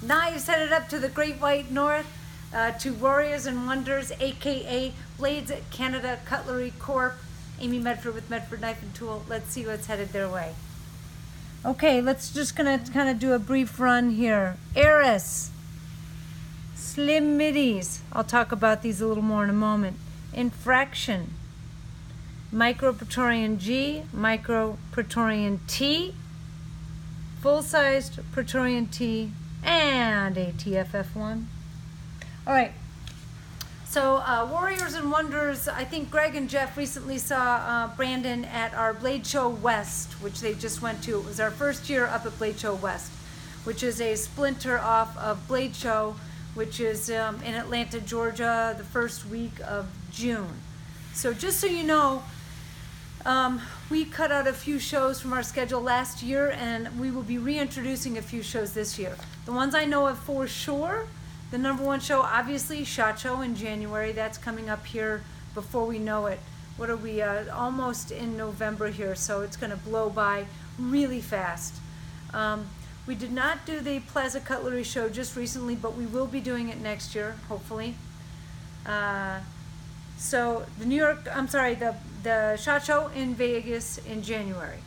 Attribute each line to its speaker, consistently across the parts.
Speaker 1: Knives headed up to the Great White North, to Warriors and Wonders, aka Blades Canada Cutlery Corp. Amy Medford with Medford Knife and Tool. Let's see what's headed their way. Okay, let's just gonna kind of do a brief run here. Eris, Slim Midis. I'll talk about these a little more in a moment. Infraction, Micro Praetorian G, Micro Praetorian T, full-sized Praetorian T, and a TFF1. All right. So Warriors and Wonders, I think Greg and Jeff recently saw Brandon at our Blade Show West, which they just went to. It was our first year up at Blade Show West, which is a splinter off of Blade Show, which is in Atlanta, Georgia, the first week of June. So just so you know, we cut out a few shows from our schedule last year, and we will be reintroducing a few shows this year. The ones I know of for sure: the #1 show, obviously, SHOT Show in January. That's coming up here before we know it. What are we, almost in November here, so it's going to blow by really fast. We did not do the Plaza Cutlery Show just recently, but we will be doing it next year, hopefully. So the SHOT Show in Vegas in January.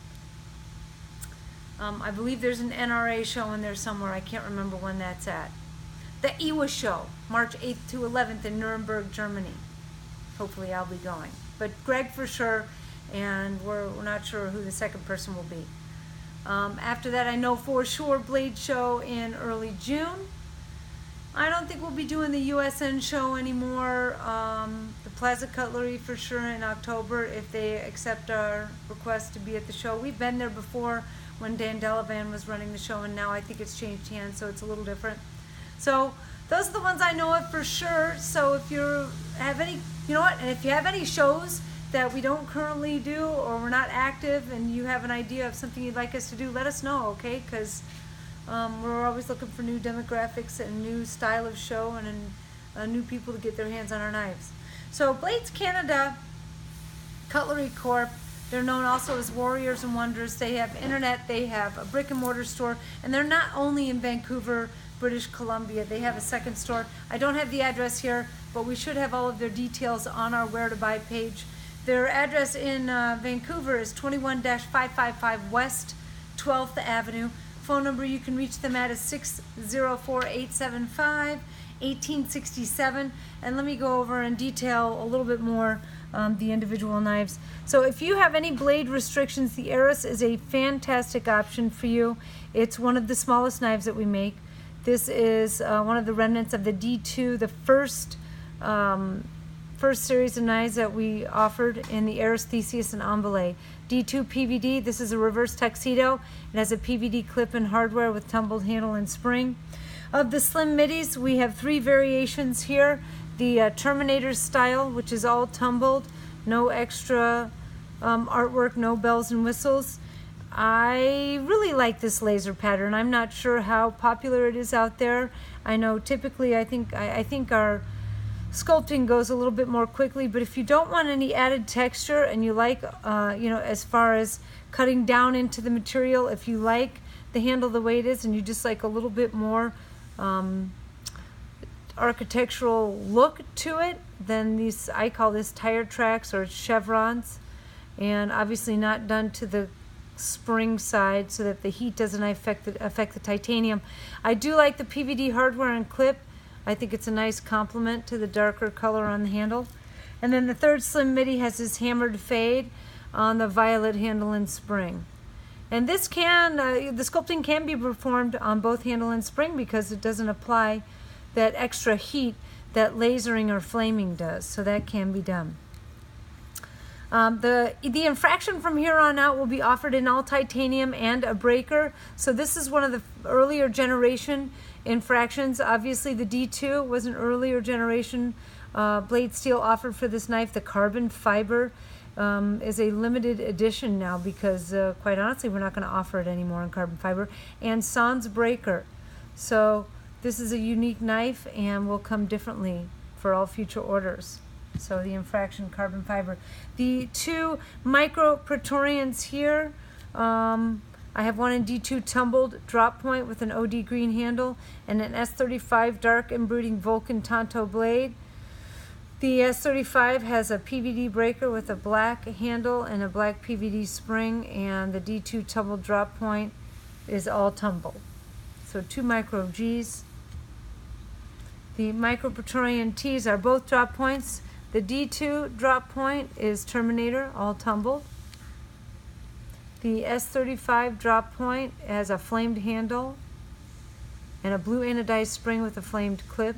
Speaker 1: I believe there's an NRA show in there somewhere. I can't remember when that's at. The IWA Show, March 8th to 11th in Nuremberg, Germany. Hopefully I'll be going. But Greg for sure, and we're not sure who the second person will be. After that, I know for sure Blade Show in early June. I don't think we'll be doing the USN show anymore. The Plaza Cutlery for sure in October, if they accept our request to be at the show. We've been there before when Dan Delavan was running the show, and now I think it's changed hands, so it's a little different. So those are the ones I know of for sure. So if you have any, you know what, and if you have any shows that we don't currently do or we're not active and you have an idea of something you'd like us to do, let us know, okay? Because we're always looking for new demographics and new style of show and new people to get their hands on our knives. So Blades Canada Cutlery Corp, they're known also as Warriors and Wonders. They have internet, they have a brick and mortar store, and they're not only in Vancouver, British Columbia. They have a second store. I don't have the address here, but we should have all of their details on our Where to Buy page. Their address in Vancouver is 21-555 West 12th Avenue. Phone number you can reach them at is 604-875-1867. And let me go over in detail a little bit more the individual knives. So if you have any blade restrictions, the Eris is a fantastic option for you. It's one of the smallest knives that we make. This is one of the remnants of the D2, the first series of knives that we offered in the Eris, Theseus, and Embele. D2 PVD, this is a reverse tuxedo. It has a PVD clip and hardware with tumbled handle and spring. Of the Slim Midis, we have 3 variations here. The Terminator style, which is all tumbled, no extra artwork, no bells and whistles. I really like this laser pattern. I'm not sure how popular it is out there. I know typically I think our sculpting goes a little bit more quickly, but if you don't want any added texture and you like, as far as cutting down into the material, if you like the handle the way it is and you just like a little bit more architectural look to it, then these, I call this tire tracks or chevrons, and obviously not done to the spring side so that the heat doesn't affect the titanium. I do like the PVD hardware and clip. I think it's a nice complement to the darker color on the handle. And then the third Slim Midi has this hammered fade on the violet handle and spring. And this the sculpting can be performed on both handle and spring because it doesn't apply that extra heat that lasering or flaming does. So that can be done. The Infraction from here on out will be offered in all titanium and a breaker. So this is one of the earlier generation Infractions. Obviously the D2 was an earlier generation blade steel offered for this knife. The carbon fiber is a limited edition now because quite honestly we're not going to offer it anymore in carbon fiber. And sans breaker. So this is a unique knife and will come differently for all future orders. So the Infraction carbon fiber. The 2 micro Praetorians here, I have one in D2 tumbled drop point with an OD green handle and an S35 dark and brooding Vulcan Tonto blade. The S35 has a PVD breaker with a black handle and a black PVD spring, and the D2 tumbled drop point is all tumble. So 2 micro Gs. The micro Praetorian Ts are both drop points. The D2 drop point is Terminator, all tumbled. The S35 drop point has a flamed handle and a blue anodized spring with a flamed clip.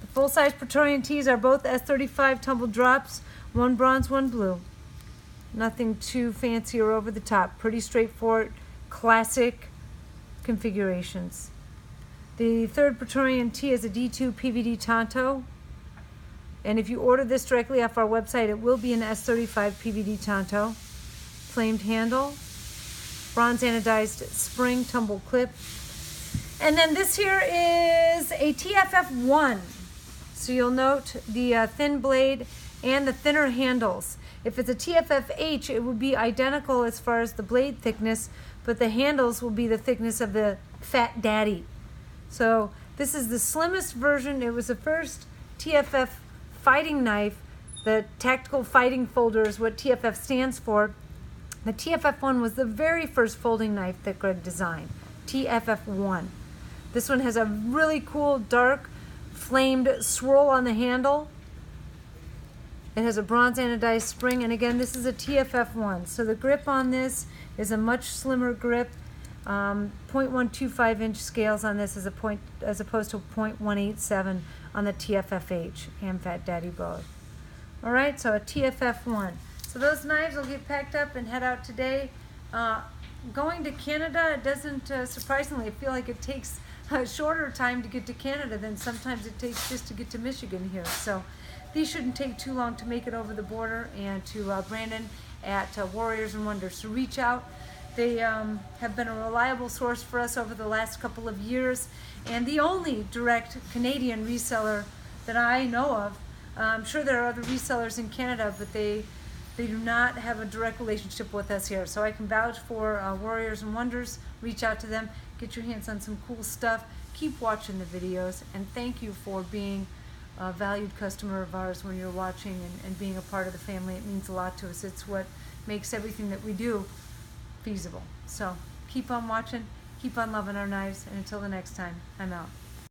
Speaker 1: The full-size Praetorian Ts are both S35 tumbled drops, one bronze, one blue. Nothing too fancy or over the top. Pretty straightforward, classic configurations. The third Praetorian T is a D2 PVD Tonto. And if you order this directly off our website, it will be an S35 PVD Tonto. Flamed handle, bronze anodized spring, tumble clip. And then this here is a TFF1. So you'll note the thin blade and the thinner handles. If it's a TFFH, it would be identical as far as the blade thickness, but the handles will be the thickness of the Fat Daddy. So this is the slimmest version. It was the first TFF fighting knife. The tactical fighting folder is what TFF stands for. The TFF1 was the very first folding knife that Greg designed, TFF1. This one has a really cool dark flamed swirl on the handle. It has a bronze anodized spring, and again, this is a TFF1. So the grip on this is a much slimmer grip. 0.125 inch scales on this as opposed to 0.187 on the TFFH and Fat Daddy both. All right, so a TFF1. So those knives will get packed up and head out today. Going to Canada, it doesn't, surprisingly, I feel like it takes a shorter time to get to Canada than sometimes it takes just to get to Michigan here. So these shouldn't take too long to make it over the border, and to Brandon at Warriors and Wonders to reach out. They have been a reliable source for us over the last couple of years, and the only direct Canadian reseller that I know of. I'm sure there are other resellers in Canada, but they do not have a direct relationship with us here. So I can vouch for Warriors and Wonders. Reach out to them, get your hands on some cool stuff. Keep watching the videos, and thank you for being a valued customer of ours when you're watching and being a part of the family. It means a lot to us. It's what makes everything that we do feasible. So keep on watching, keep on loving our knives, and until the next time, I'm out.